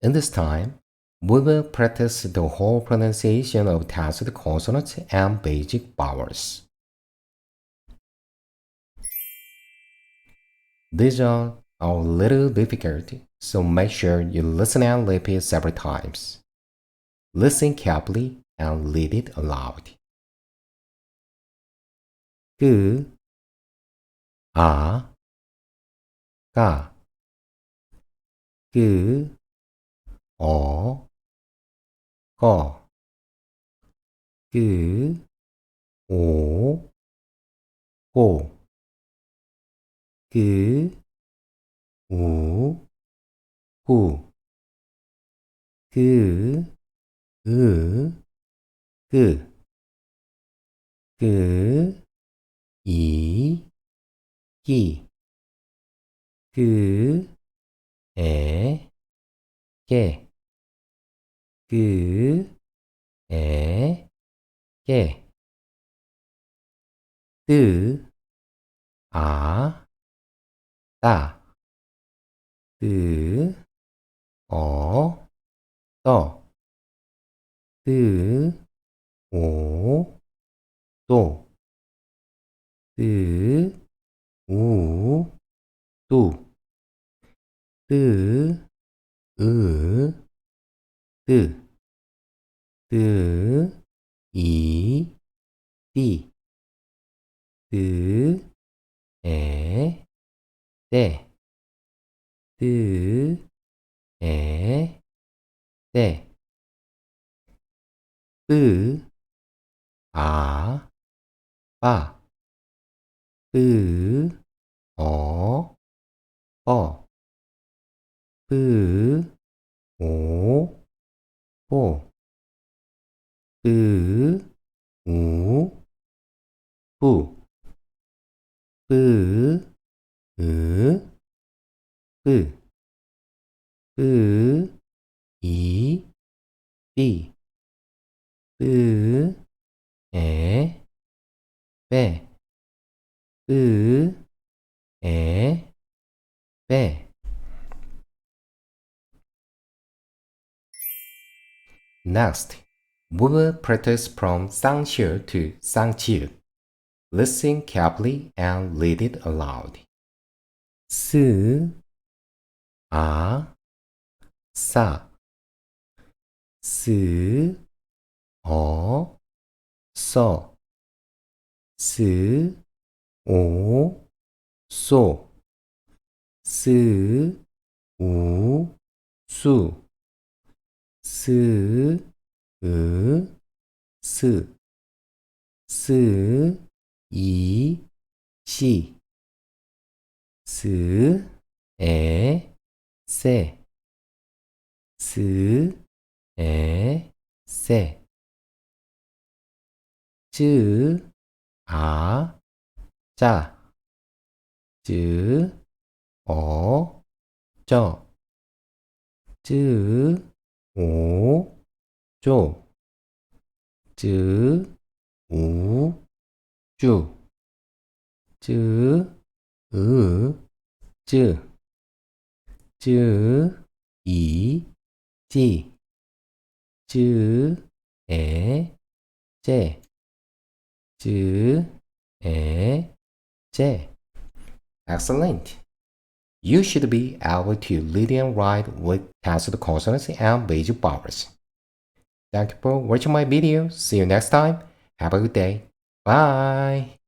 In this time, we will practice the whole pronunciation of tacit consonants and basic vowels. These are a little difficult, so make sure you listen and repeat several times. Listen carefully and read it aloud. 그, 아, 가, 그, 어, 거, 그, 오, 고, 그, 우, 구, 그, 으, 그, 그, 이, 기, 그, 에, 게, 그, 에, 게, 뜨, 아, 따, 뜨, 어, 떠, 뜨, 오, 또, 뜨, 우, 뚜, 뜨, 으, 뜨, 뜨, 이, 띠, 뜨, 에, 때, 뜨, 에, 때, 뜨, 아, 빠, 뜨, 어, 뻐, 뜨, 오, 뽀, 뜨, 우, 뿌, 뜨, 으, 뿌, 뜨, 이, 삐, 뜨, 에, 빼, 뜨, 에, 빼. Next, we will practice from 쌍시을 to 쌍치읓. Listen carefully and read it aloud. 스, 아, 싸, 스, 어, 써, 스, 오, 소, 스, 우, 수, 스, 으, 스, 스, 이, 시, 스, 에, 세, 스, 에, 세, 쯔, 아, 짜, 쯔, 어, 쩌, 쯔, 오, 쪼, 쯔, 우, 쭈, 쯔, 으, 쯔, 쯔, 이, 찌, 쯔, 에, 째, 쯔, 에, 째. Excellent. You should be able to read and write with tacit consonants and basic vowels. Thank you for watching my video. See you next time. Have a good day. Bye.